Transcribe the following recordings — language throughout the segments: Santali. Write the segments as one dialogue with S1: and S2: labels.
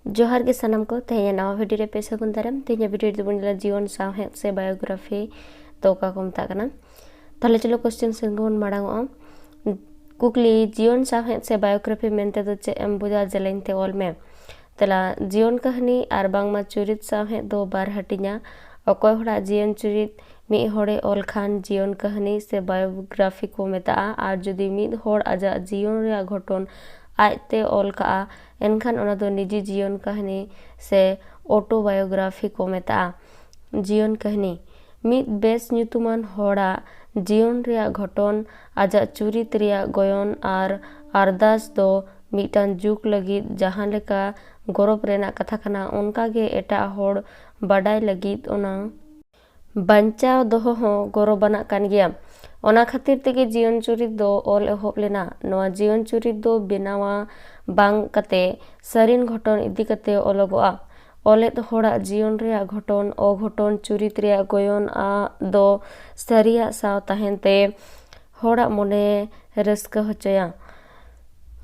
S1: जोहार के सानाम को तेज नवा भिडियो रे पे सगुन दाराम तेज भिडियो रे बुन जीवन साहेब से बायोग्राफी तो का को मता कना ताले चलो क्वेश्चन संगुन माडांगो कुकली जीवन साहेब से बायोग्राफी मेनते दो चे एम बुझा जलेंते ऑल में तला जीवन कहानी आर बांगमा चुरित साहेब दो बार हटिना अकोय होड़ा जीवन चुरित मी होड़े ऑल खान जीवन कहानी से बायोग्राफी को मेता आर जुदी मी होड़ आजा जीवन रे घटन आयते ऑल का एनखान ओना दो निजी जीवन कहानी से ऑटोबायोग्राफी को मेता जीवन कहानी मिद बेस ᱧᱩᱛᱩᱢᱟᱱ होड़ा जीवन रे घटन आजा चुरित रे गयन आर अरदास दो मिटान जुग लगित जहां लेका गौरव रेना कथा कना उनका गे एटा होड़ बाडाय लगित ओना बांचाव दोहो हो गौरव बना कान गया ओना खातिर तेगे जीवन चुरित दो ऑल एहब लेना नवा जीवन चुरित दो बेनावा बांग कते सरिन घटन इदी कते ओलगोआ ओलेत होड़ा जीवन रे घटन अघटन चुरित रे गयन आ दो सरिया साव ताहेनते होड़ा मने रस्का होचया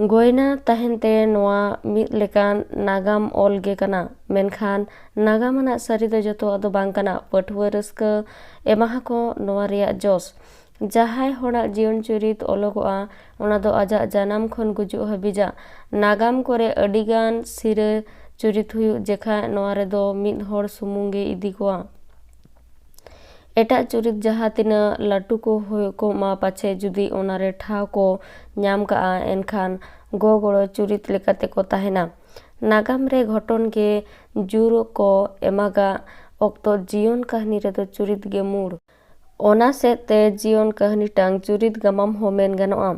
S1: गोयना ताहेनते नवा मिद लेकान नागाम ऑल गे कना मेनखान नागामना सरी दो जतो अदो बांग कना पठुआ रस्का एमाहा को नवा रिया जोस जहाय होड़ा जीवन चुरित ओलगोआ ओना दो आजा जानाम खन गुजु हबिजा नागाम करे अडिगान सिरे चुरित हुयु जेखा नवा रे दो मिद होड़ सुमुंगे इदी कोआ एटा चुरित जहाँ तिना लाटू को हो को मा पाछे जुदी ओना रे ठाव को ᱧᱟᱢ का एनखान गो गोड़ो चुरित लेकाते को ताहेना नागाम रे घटन के जुरो को एमागा ओक्तो जीवन कहानी रे दो चुरित गे मूड ओना सेते जीवन कहानी टांग चुरित गमाम हो मेन गनोआ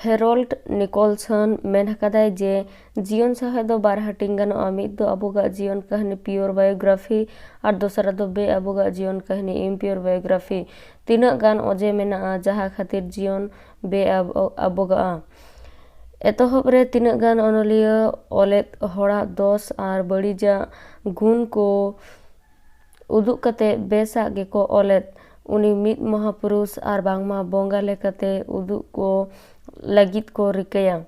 S1: हेरोल्ड निकोलसन मेन हकादाय जे जीवन सहे दो बार हटिंग गनोआ मिद दो अबुगा जीवन कहानी प्योर बायोग्राफी और दोसरा दो बे अबुगा जीवन कहानी इम्प्योर बायोग्राफी तीना गान ओजे मेना जहा खातिर जीवन बे अबुगा एतोहब रे तीना गान ओनलिया ओलेत होड़ा दोष आर बड़ीजा गुण को उदुक कते बेसा गेको ओलेत उनी मिद महापुरुष आर बांगमा बोंगा लेकाते उदुक को लगित को रिकया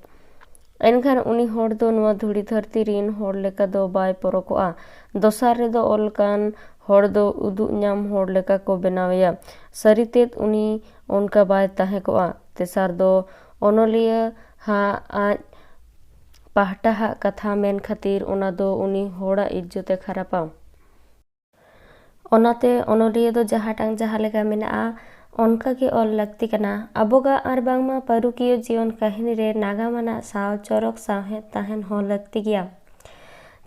S1: एनखान उनी होड़ दो नवा धुड़ी धरती रिन होड़ लेका दो बाय परकोआ दोसार रे दो ओलकान होड़ दो उदुक ᱧᱟᱢ होड़ लेका को बनावया सरितेत उनी उनका बाय ताहे कोआ तेसार दो ओनलिया हा आज पाहटा हा कथा मेन खातिर ओना दो उनी होड़ा इज्जते खरापा ओनाते ओनलिया दो जहाटांग जहा लेका मेना उनका के ऑल लगती कना अबोगा आर बांगमा परुकियो जीवन कहानी रे नागामना साव चरक साहे ताहेन हो लगती गया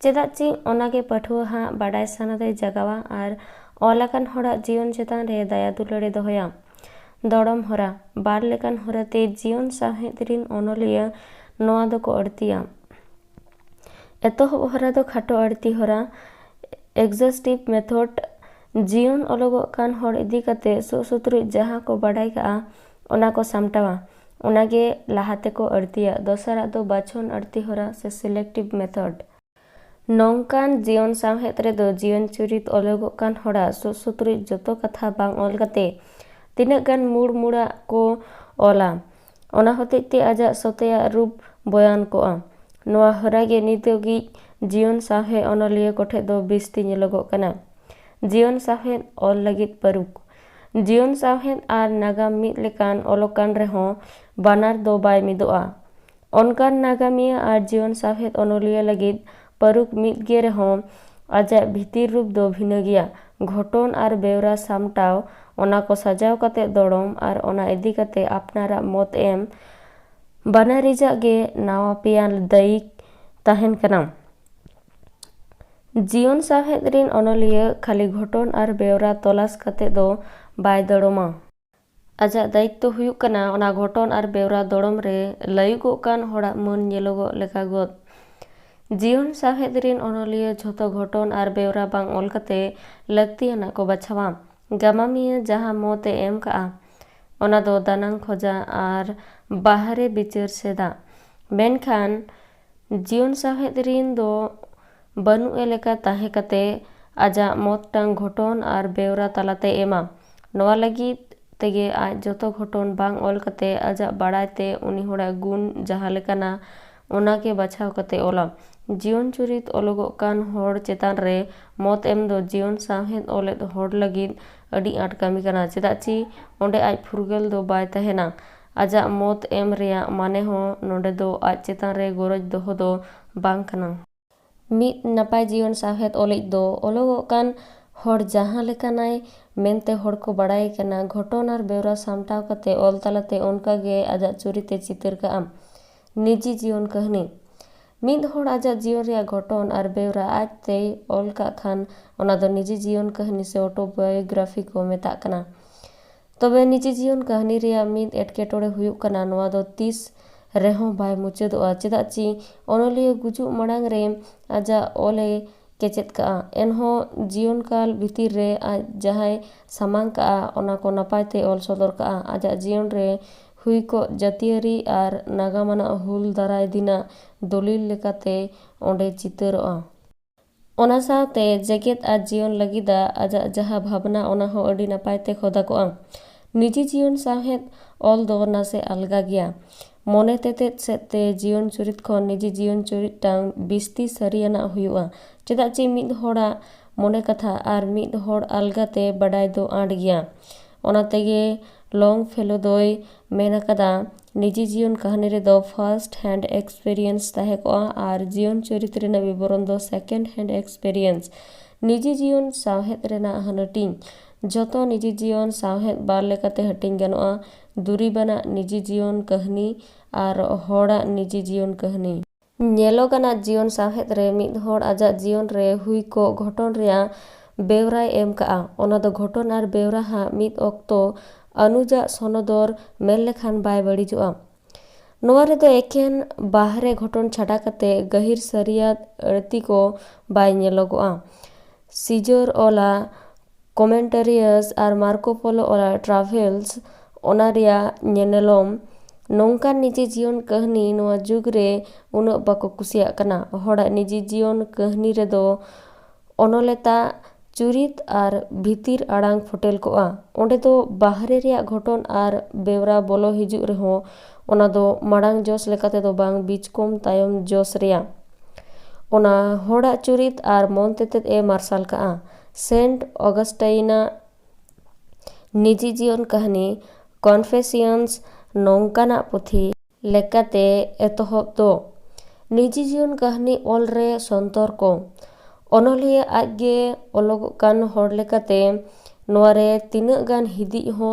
S1: चेदा ची ओनागे पठुआ हा बाडाय सानादे जगावा आर ओलाकन होड़ा जीवन चेतान रे दया दुलड़े दोहया दड़म होरा बार लेकान होराते जीवन साहे तिरिन ओनलिया नोआ दो को अड़तिया एतोहब होरा दो खाटो अड़ती होरा एग्जॉस्टिव मेथड जीवन ओलगो कान होड़ इदी कते सुसुतुरु जहां को बाडाय का ओना को सामटावा ओनागे लाहाते को अड़तिया दोसरा दो बाछन अड़ती होरा से सिलेक्टिव मेथड नौकान जीवन साहेत रे दो जीवन चुरित ओलगो कान होड़ा सुसुतुरु जतो कथा बांग ओल कते तीना गान मूड मुड़ा को ओला ओना होतेते आजा सतेया रूप बयान कोआ नोआ हरागे नितोगी जीवन साहे ओनलिया कोठे दो बिस्ती नेलगो कना जीवन साहेद ऑल लगित परुक जीवन साहेद आर नागाम मिद लेकान ओलोकान रेहो बानार दो बाय मिदोआ ओनकान नागामिया आर जीवन साहेद ओनलिया लगित परुक मिद गे रेहो आजा भीतिर रूप दो भिना गिया घटन आर बेवरा सामटाव ओना को सजाव कते दड़म आर ओना इदी कते अपनारा मत एम बानारिजा गे नावा पियान दायिक ताहेन कना जीवन साहेद रिन ओनलिया खाली घटन आर बेवरा तलाश कते दो बाय दड़ोमा आजा दायित्व हुयुक कना ओना घटन आर बेवरा दड़म रे लयुगो कान होड़ा मन नेलोगो लेका गद जीवन साहेद रिन ओनलिया झोतो घटन आर बेवरा बांग ओल कते लक्तियाना को बाछावा गामामिया जहां मोते एम का ओना दो दानांग खोजा आर बाहरे बिचार सेदा मेनखान जीवन साहेद रिन दो बनु एलेका ताहे कते आजा मोतटांग घटन आर बेवरा तालाते एमा नवा लगित तेगे आज जतो घटन बांग ओल कते आजा बाड़ायते उनी होड़ा गुण जहा लेकाना ओना के बछाव कते ओला जीवन चुरित ओलोगोग कान हर चेतान रे मत एम दो जीवन सावहेद ओलेद हर लगिद अडी आंट कामी काना चेदा ची ओंडे आज फुरगेल दो बाय तहेना आजा मत एम रेया माने हो नोंडे दो आज चेतान रे गरज दोहो दो बांग काना मिद नापाय जीवन सावहेद ओलेद दो ओलोगोग कान हर जहाँ लेकानाय मेनते हर को बड़ाय काना घटन आर बेवरा सामटाव कते ओल तालाते ओनका गे आजा चुरिते चितर काम निजी जीवन कहनी मिद हर आजा जीवन रे घटन आर बेवरा आजते ओल का खान ओना दो निजी जीवन कहनी से ऑटोबायोग्राफी को मेता काना तबे निजी जीवन कहनी रे मिद एटकेटोड़े हुयुग काना नोआ दो 30 रेहों बाय मुचादोआ चेदा ची ओनलिया गुजुग माड़ांग रे आजा ओले केचेद का एनहो जीवन काल भितिर रे आज जहाय सामांग का ओना को नापायते ओल सदर का आजा जीवन रे हुई को जातियारी आर नागामाना हुल दाराय दिना दलिल लेकाते ओंडे चितरआ ओना सावते जेगेत आज जीवन लगिदा आजा जहा भावना ओना हो अडी नापायते खोदागोआ निजी जीवन सावहेद ओल दो नासे अलगा गया मने तेतेद सेते जीवन चुरित खन निजी जीवन चुरित टांग बिस्ती सरियाना हुयुआ चेदा ची मिद होड़ा मने कथा आर मिद होड़ अलगाते बडाय दो आंट गया ओना तेगे लॉन्ग फेलो दोय मेन कदा निजी जीवन कहानी रे दो फर्स्ट हैंड एक्सपीरियंस ताहे को आर जीवन चरित रेना विवरण दो सेकंड हैंड एक्सपीरियंस निजी जीवन सावहेद रेना हनटिंग जतो निजी जीवन सावहेद बार लेकाते हटिंग गनोआ दुरीबाना निजी जीवन कहानी आर होड़ा निजी जीवन कहानी नेलोगाना जीवन सावहेद रे मिद होड़ आजा जीवन रे हुई को घटन रेया बेवराय एम का ओना दो घटन आर बेवरा हा मिद ऑक्तो अनुजा सोनोदर मेल लेखान बाय बड़ीजोआ नोआ रे दो एकेन बाहरे घटन छाड़ा कते गहिर सरियाद अड़ती को बाय नेलोगोआ सीजर ओला कमेंटरियस आर मार्को पोलो ओला ट्रावेल्स ओना रेया नेनेलोम नौका निजी जीवन कहनी नोआ जुग रे उनो बाको कुसिया कना होड़ा निजी जीवन कहनी रे दो ओनोलेता चुरित आर भितिर आड़ांग फोटेल कोआ ओंडे दो बाहरे रेया घटन आर बेवरा बोलो हिजुग रेहो ओना दो माड़ांग जोस लेकाते दो बांग बीचकोम तायम जोस रेया ओना होड़ा चुरित आर मन तेतेद ए मार्शल का सेंट ऑगस्टाइना निजी जीवन कहनी कॉन्फेसियंस नौकाना पुथी लेकाते एतोहब दो निजी जीवन कहनी ओल रे संतर को ओनलिया आगे ओलोग कान होड़ लेकाते नोआरे तिनाग गान हिदी हो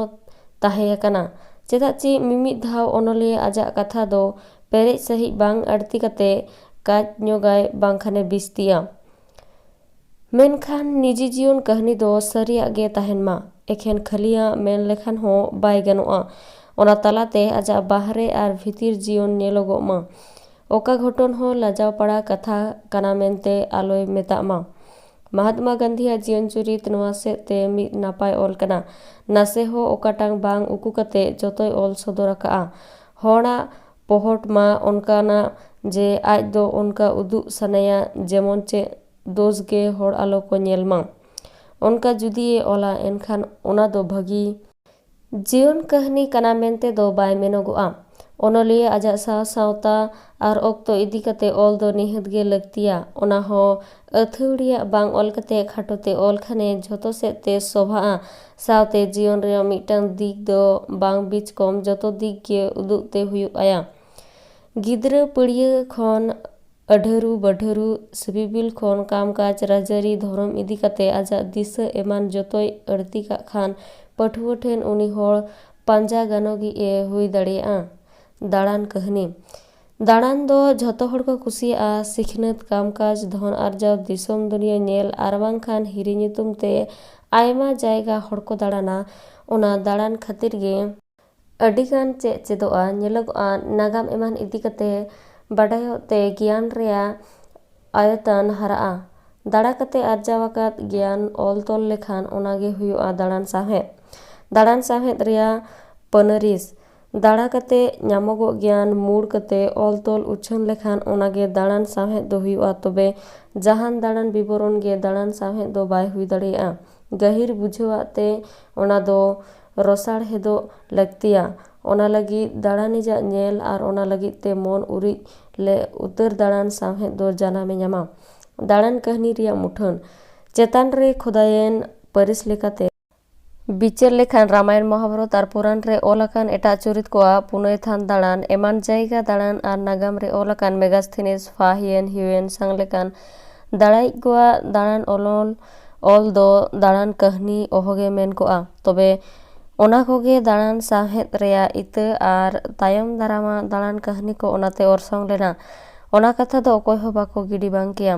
S1: ताहे काना चेदा ची मिमिद धाव ओनलिया आजा कथा दो पेरेज सही बांग अड़ती कते काज न्योगाय बांगखाने बिस्तिया मेनखान निजी जीवन कहनी दो सरिया गे ताहेन मा एखेन खलिया मेन लेखान हो बाय गनोआ ओना तालाते आजा बाहरे आर भितिर जीवन नेलोगो मा ओका घटन हो लाजाव पड़ा कथा काना मेनते आलोय मेता मा महात्मा गांधी जीवन चुरित नोआ सेते मिद नापाय ओल कना नासे हो ओकाटांग बांग उकू कते जतोय ओल सदर का होड़ा पोहट मा ओनकाना जे आज दो उनका उदु सनया जेमन चे दोज गे होड़ आलो को नेल मा उनका जुदी ओला एनखान ओना दो भगी जीवन कहनी काना मेनते दो बाय मेनोगोआ ओनलिया आजा साव सावता आर ऑक्तो इदी कते ओल दो निहत गे लगतिया ओना हो अथौड़िया बांग ओल कते खाटोते ओल खाने झोतो सेते शोभा सावते जीवन रे मिटांग दिग दो बांग बीच कम जतो दिग के उदुगते हुयु आया गिद्रा पड़िया खन अढरू बढरू सबिबिल खन कामकाज राजारी धर्म इदी कते आजा दिशा एमान जतोय अड़ती का खान पठुआ ठेन उनी होड़ पांजा गानोगी ए हुई दाड़िया दाड़ान कहनी दाड़ान दो झतो होड़ को कुसिया सिखनत कामकाज धन आर्जाव दिसोम दुनिया नेल आरबांग खान हिरी ᱧᱩᱛᱩᱢ ते आयमा जायगा होड़ को दाड़ाना ओना दाड़ान खातिर गे अडिगान चेदोआ नेलोगोआ नागाम एमान इदी कते बाडायोते ज्ञान रेया आयतन हराआ दाड़ा कते आर्जावाकात ज्ञान ओल तोल लेखान ओनागे हुयुआ दाड़ान साहेद रेया पनरिस दाड़ा कते ᱧᱟᱢᱚᱜᱚᱜ ज्ञान मूड कते ओल तोल उछन लेखान ओनागे दाड़ान साहेद दो हुयुआ तबे जहान दाड़ान विवरण गे दाड़ान साहेद दो बाय हुई दाड़िया गहिर बुझावाते ओना दो रसाड़ हेदो लगतिया ओना लगी दाड़ानिजा नेल आर ओना लगी ते मन उरी ले उतर दाड़ान सावहेद दो जानामे ᱧᱟᱢᱟ। दाड़ान कहनी रिया मुठन चेतान रे खोदायेन परिस लेकाते बिचार लेखान रामायण महाभारत और पुराण रे ओलाकान एटा चरित कोआ पुनय थान दाड़ान एमान जायगा दाड़ान और नागाम रे ओलाकान मेगास्थेनिस फाहियन हिवेन सांगलेकान दाड़ाई कोआ दाड़ान ओल दो दाड़ान कहनी ओहोगे मेन कोआ तबे ओना कोगे दाड़ान सावहेद रेया इता और तायम दारामा दाड़ान कहनी को ओनाते ओरसोंग लेना ओना कथा दो अकोय हो बाको गिडी बांग किया।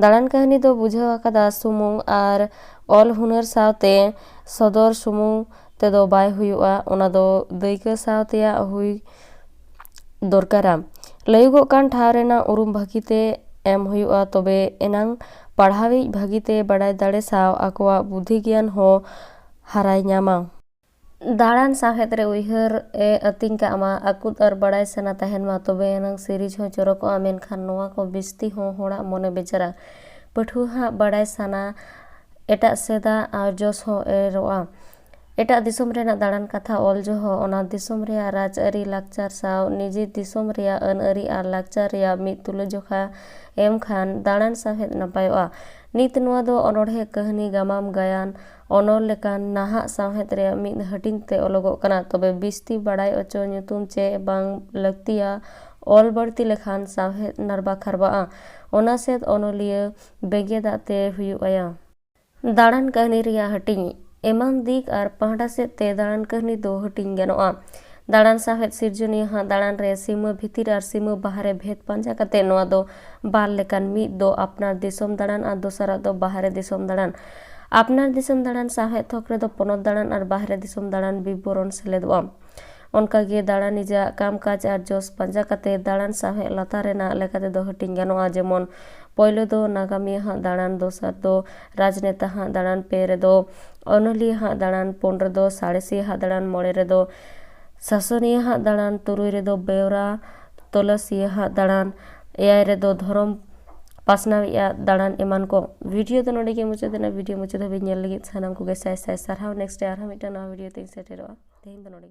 S1: दाड़ान कहनी दो बुझाव आकादा सुमुंग और ऑल हुनर सावते सदर सुमुंग ते दो बाय हुयुआ ओना दो दैका सावतेया हुई दरकारा लयुगो कान ठाव रेना उरुम भागीते एम हुयुआ तबे एनांग पढ़ावी भागीते बड़ाय दाड़े साव आकोआ बुद्धि ज्ञान हो हाराय ᱧᱟᱢᱟ। दाड़ान सावहेद रे उइहर ए अतिंग का आमा आकुद और बड़ाय सना तहन मा तबे एनांग सीरीज हो चोरको मेनखान नोआ को बिस्ती हो होड़ा मने बेचारा पठुहा बड़ाय सना एटा सेदा और जोस हो एरोआ एटा दिसोम रेना दाड़ान कथा ऑल जो हो ओना दिसोम रेया राजआरी लाकचार साव निजे दिसोम रेया अनआरी और लाकचार रेया मिद तुलजोखा एम खान दाड़ान सावहेद नापायोआ। नित नोआ दो अनोढ़े कहनी गामाम गायान अनोल लेकान नाहा सावहेद रेया मिद हटिंग ते ओलोगो कना तबे बिस्ती बड़ाय अचो ᱧᱩᱛᱩᱢ चे बांग लक्तिया ऑल बढ़ती लेखान सावहेद नारबा खारबाआ ओना सेद अनोलिया बेगे दाते हुयुआया। दाड़ान कहनी रिया हटिंग एमान दिक और पहाड़ा से ते दाड़ान कहनी दो हटिंग गनोआ। दाड़ान सावहेद सिरजनिया हाँ दाड़ान रे सीमा भितिर और सीमा बाहरे भेद पांजा कते नोआ दो बार लेकान मिद दो अपनार दिसोम दाड़ान और दोसरा दो बाहरे दिसोम दाड़ान अपनार दिसोम दाड़ान सावहेद थोक रे दो पोनोत दाड़ान और बाहरे दिसोम दाड़ान विवरण सेलेदोआ। उनका गे दाड़ान निजा कामकाज और जोस पांजा कते दाड़ान सावहेद लातार रेना लेकाते दो हटिंग गनोआ जेमन पहले दो नागामिया हाँ दाड़ान दोसर दो राजनेता हाँ दाड़ान पे रे दो अनोलिया हाँ दाड़ान पुन रे दो साड़ेसिया हाँ दाड़ान मोड़े रे दो शासनिया हाँ दाड़ान तुरुई रे दो बेवरा तलसिया हाँ दाड़ान एआई रे दो धर्म पासनाविया दाड़ान एमान को वीडियो तो नोडे के मुचादेना वीडियो मुचाद हबी नेल लगित सानाम को साय साय सारहाव नेक्स्ट आरहा मिटा नवा वीडियो ते सेटेरोआ तेहिन तो नोडे